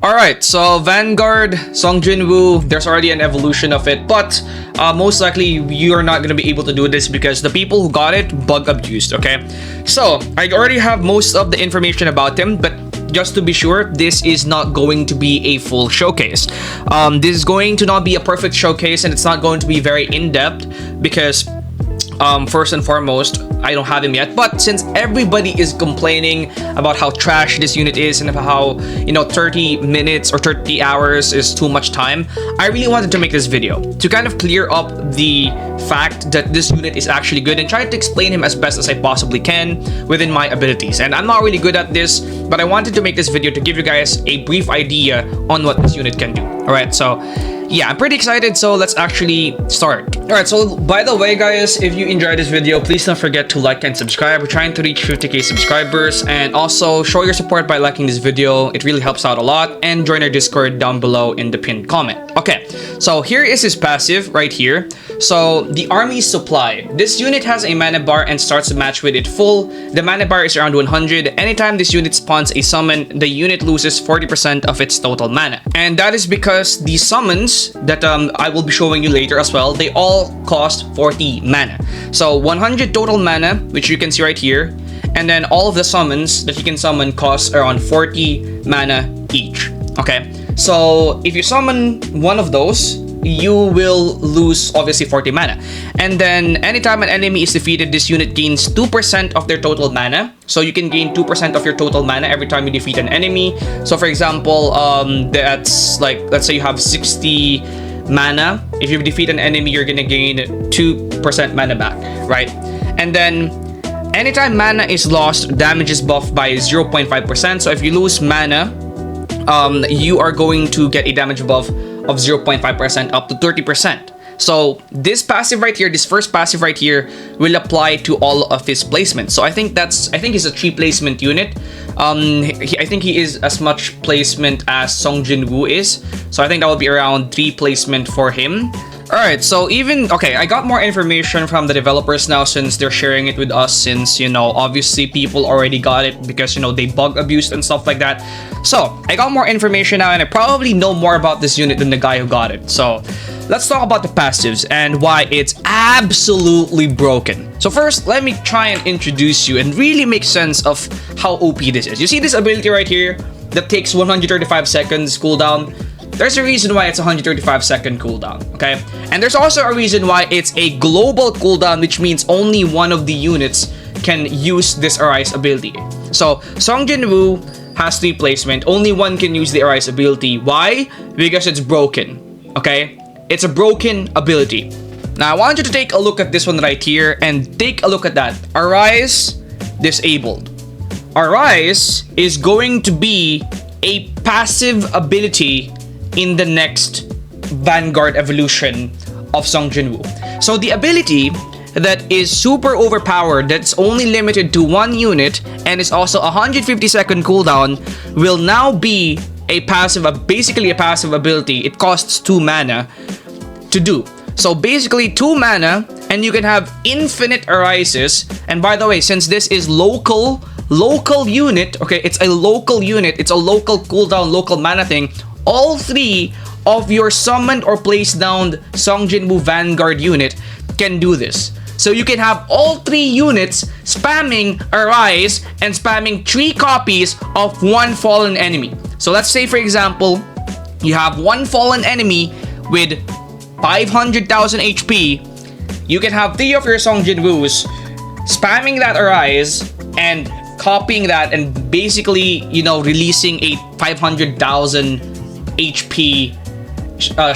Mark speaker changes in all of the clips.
Speaker 1: Alright, so Vanguard, Songjinwoo, there's already an evolution of it, but most likely you're not going to be able to do this because the people who got it bug abused, okay? So, I already have most of the information about them, but just to be sure, this is not going to be a full showcase. This is going to not be a perfect showcase, and it's not going to be very in-depth because first and foremost, I don't have him yet, but since everybody is complaining about how trash this unit is and how, 30 minutes or 30 hours is too much time, I really wanted to make this video to kind of clear up the fact that this unit is actually good and try to explain him as best as I possibly can within my abilities. And I'm not really good at this, but I wanted to make this video to give you guys a brief idea on what this unit can do. Alright, so yeah, I'm pretty excited, so let's actually start. Alright, so by the way guys, if you enjoyed this video, please don't forget to like and subscribe. We're trying to reach 50k subscribers, and also show your support by liking this video. It really helps out a lot, and join our Discord down below in the pinned comment. Okay, so here is his passive right here. So the army supply. This unit has a mana bar and starts the match with it full. The mana bar is around 100. Anytime this unit spawns a summon, the unit loses 40% of its total mana. And that is because the summons that I will be showing you later as well, they all cost 40 mana. So 100 total mana, which you can see right here, and then all of the summons that you can summon cost around 40 mana each. Okay, so if you summon one of those, you will lose obviously 40 mana. And then anytime an enemy is defeated, this unit gains 2% of their total mana. So you can gain 2% of your total mana every time you defeat an enemy. So for example, that's like, let's say you have 60 mana. If you defeat an enemy, you're gonna gain 2% mana back, right? And then anytime mana is lost, damage is buffed by 0.5%. So if you lose mana, you are going to get a damage buff of 0.5% up to 30%. So this passive right here, this first passive right here, will apply to all of his placements. So I think he's a 3 placement unit. I think he is as much placement as Songjinwoo is. So I think that will be around 3 placement for him. Alright, so I got more information from the developers now since they're sharing it with us, since, obviously people already got it because, they bug abused and stuff like that. So, I got more information now and I probably know more about this unit than the guy who got it. So, let's talk about the passives and why it's absolutely broken. So first, let me try and introduce you and really make sense of how OP this is. You see this ability right here that takes 135 seconds cooldown? There's a reason why it's 135-second cooldown, okay? And there's also a reason why it's a global cooldown, which means only one of the units can use this Arise ability. So, Songjinwoo has 3 placement. Only one can use the Arise ability. Why? Because it's broken, okay? It's a broken ability. Now, I want you to take a look at this one right here and take a look at that. Arise disabled. Arise is going to be a passive ability in the next Vanguard evolution of Songjinwoo. So the ability that is super overpowered, that's only limited to 1 unit and is also 150-second cooldown, will now be a passive, basically a passive ability. It costs 2 mana to do. So basically 2 mana, and you can have infinite arises. And by the way, since this is local unit, okay, it's a local unit, it's a local cooldown, local mana thing, all 3 of your summoned or placed down Songjinwoo Vanguard unit can do this. So you can have all 3 units spamming Arise and spamming 3 copies of 1 fallen enemy. So let's say, for example, you have 1 fallen enemy with 500,000 HP. You can have 3 of your Songjinwoos spamming that Arise and copying that and basically, releasing a 500,000 HP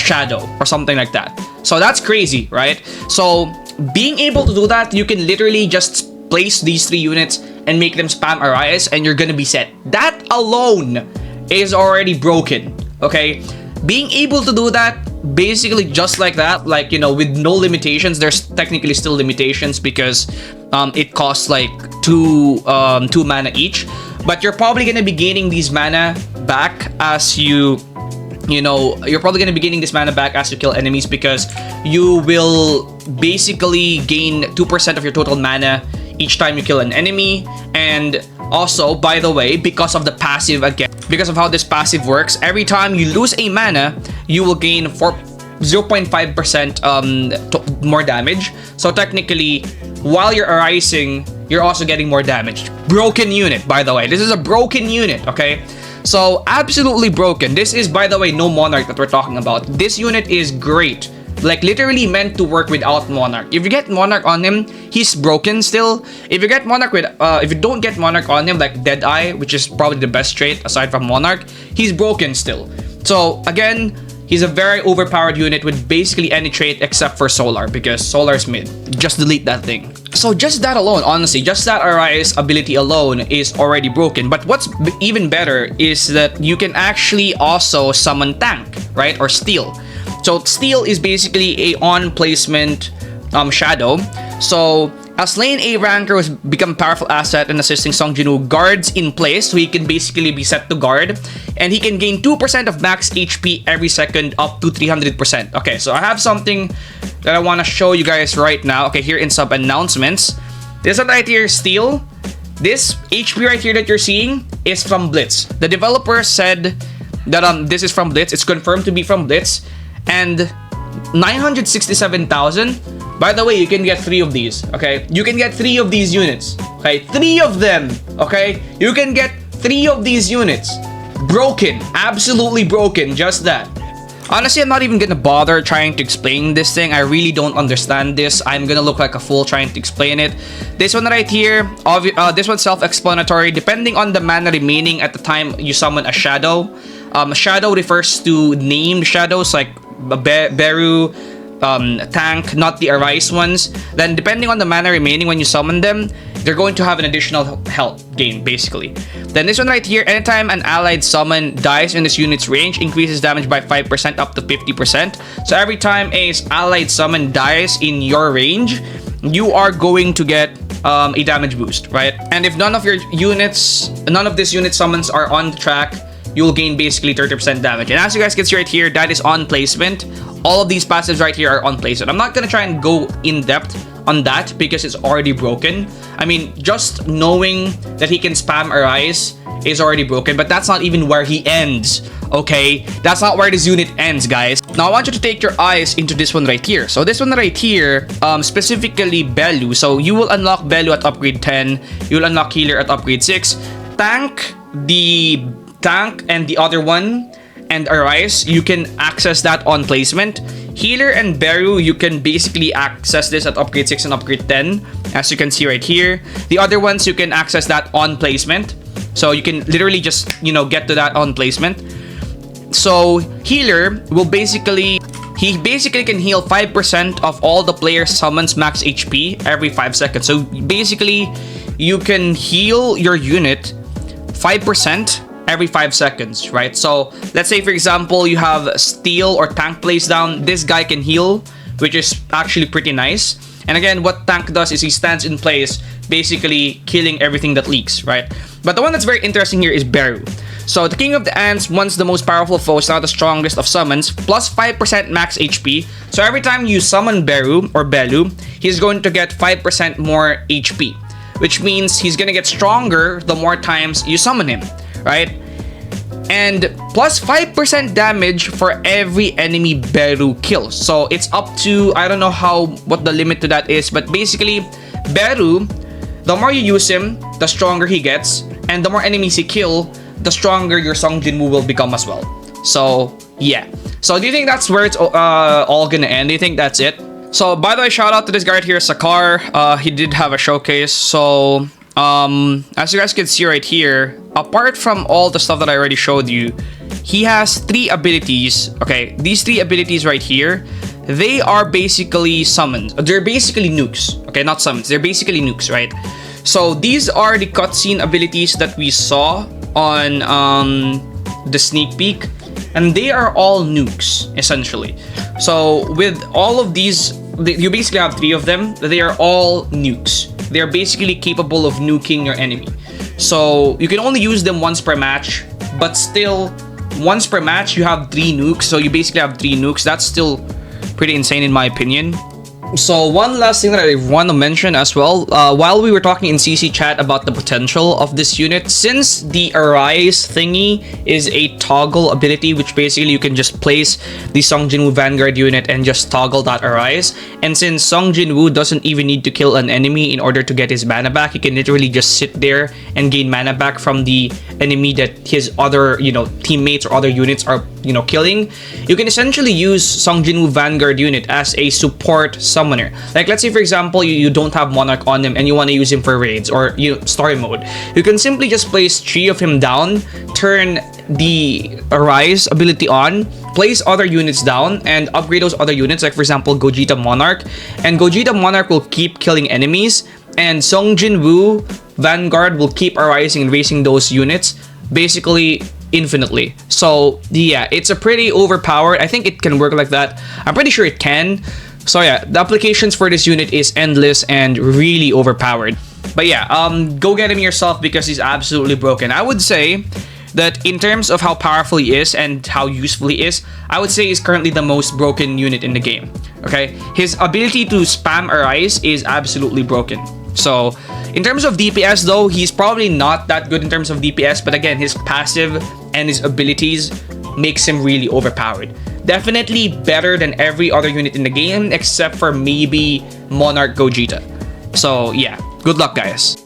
Speaker 1: shadow or something like that. So that's crazy, right? So being able to do that, you can literally just place these 3 units and make them spam Arise and you're gonna be set. That alone is already broken, okay? Being able to do that basically just like that, like, with no limitations. There's technically still limitations because it costs like 2 mana each, but you're probably gonna be gaining these mana back as you're probably going to be gaining this mana back as you kill enemies, because you will basically gain 2% of your total mana each time you kill an enemy. And also, by the way, because of the passive again, because of how this passive works. Every time you lose a mana, you will gain 0.5% more damage. So technically, while you're arising, you're also getting more damage. Broken unit, by the way. This is a broken unit, okay? So absolutely broken. This is, by the way, no Monarch that we're talking about. This unit is great. Like literally meant to work without Monarch. If you get Monarch on him, he's broken still. If you get Monarch with, if you don't get Monarch on him, like Deadeye, which is probably the best trait aside from Monarch, he's broken still. So again, he's a very overpowered unit with basically any trait except for Solar, because Solar's mid. Just delete that thing. So just that alone, honestly, just that Arise ability alone is already broken. But what's even better is that you can actually also summon Tank, right? Or Steal. So Steal is basically a on placement shadow. So as lane A rankers become powerful asset in assisting Song Jinwoo guards in place, so he can basically be set to guard, and he can gain 2% of max HP every second up to 300%. Okay, so I have something that I want to show you guys right now. Okay, here in sub announcements, this one right here, Steal. This HP right here that you're seeing is from Blitz. The developer said that this is from Blitz. It's confirmed to be from Blitz. And 967,000. By the way, you can get 3 of these, okay? You can get 3 of these units, okay? 3 of them, okay? You can get 3 of these units. Broken, absolutely broken, just that. Honestly, I'm not even gonna bother trying to explain this thing. I really don't understand this. I'm gonna look like a fool trying to explain it. This one right here, this one's self-explanatory. Depending on the mana remaining at the time you summon a shadow. Shadow refers to named shadows like Beru, Tank, not the Arise ones. Then depending on the mana remaining when you summon them, they're going to have an additional health gain, basically. Then this one right here, anytime an allied summon dies in this unit's range, increases damage by 5% up to 50%. So every time a allied summon dies in your range, you are going to get a damage boost, right? And if none of these unit summons are on the track, you'll gain basically 30% damage. And as you guys can see right here, that is on placement. All of these passives right here are on placement. I'm not gonna try and go in depth on that because it's already broken. I mean, just knowing that he can spam Arise is already broken, but that's not even where he ends, okay? That's not where this unit ends, guys. Now, I want you to take your eyes into this one right here. So this one right here, specifically Belu. So you will unlock Belu at upgrade 10. You'll unlock Healer at upgrade 6. Tank and the other one and Arise, you can access that on placement. Healer and Beru, you can basically access this at upgrade 6 and upgrade 10, as you can see right here. The other ones, you can access that on placement. So you can literally just, get to that on placement. So Healer will basically can heal 5% of all the player's summons max HP every 5 seconds. So basically, you can heal your unit 5% every 5 seconds, right? So let's say, for example, you have Steel or Tank plays down. This guy can heal, which is actually pretty nice. And again, what Tank does is he stands in place, basically killing everything that leaks, right? But the one that's very interesting here is Beru. So the King of the Ants, once the most powerful foe, is now the strongest of summons, plus 5% max HP. So every time you summon Beru or Belu, he's going to get 5% more HP, which means he's gonna get stronger the more times you summon him, right? And plus 5% damage for every enemy Beru kills. So it's up to, I don't know what the limit to that is, but basically Beru, the more you use him, the stronger he gets, and the more enemies he kill, the stronger your Song Jinwoo will become as well. So yeah. So do you think that's where it's all gonna end? Do you think that's it? So by the way, shout out to this guy right here, Sakar. He did have a showcase. So as you guys can see right here, apart from all the stuff that I already showed you, he has 3 abilities. Okay, these 3 abilities right here, they are basically summons. They're basically nukes. Okay, not summons. They're basically nukes, right? So these are the cutscene abilities that we saw on the sneak peek, and they are all nukes essentially. So with all of these, you basically have 3 of them. They are all nukes. They're basically capable of nuking your enemy. So you can only use them once per match, but still, once per match you have 3 nukes. So you basically have 3 nukes. That's still pretty insane in my opinion. So one last thing that I want to mention as well, while we were talking in CC chat about the potential of this unit, since the Arise thingy is a toggle ability, which basically you can just place the Song Jinwoo Vanguard unit and just toggle that Arise, and since Song Jinwoo doesn't even need to kill an enemy in order to get his mana back, he can literally just sit there and gain mana back from the enemy that his other, teammates or other units are, killing. You can essentially use Song Jinwoo Vanguard unit as a support summoner. Like, let's say for example you don't have Monarch on him and you want to use him for raids or story mode. You can simply just place 3 of him down, turn the Arise ability on, place other units down, and upgrade those other units, like for example Gogeta Monarch, and Gogeta Monarch will keep killing enemies, and Song Jinwoo Vanguard will keep arising and raising those units basically infinitely. So yeah, it's a pretty overpowered. I think it can work like that. I'm pretty sure it can. So yeah, the applications for this unit is endless and really overpowered. But yeah, go get him yourself because he's absolutely broken. I would say that in terms of how powerful he is and how useful he is, I would say he's currently the most broken unit in the game. Okay, his ability to spam Arise is absolutely broken. So in terms of DPS though, he's probably not that good in terms of DPS, but again, his passive and his abilities makes him really overpowered. Definitely better than every other unit in the game except for maybe Monarch Gogeta. So yeah, good luck guys.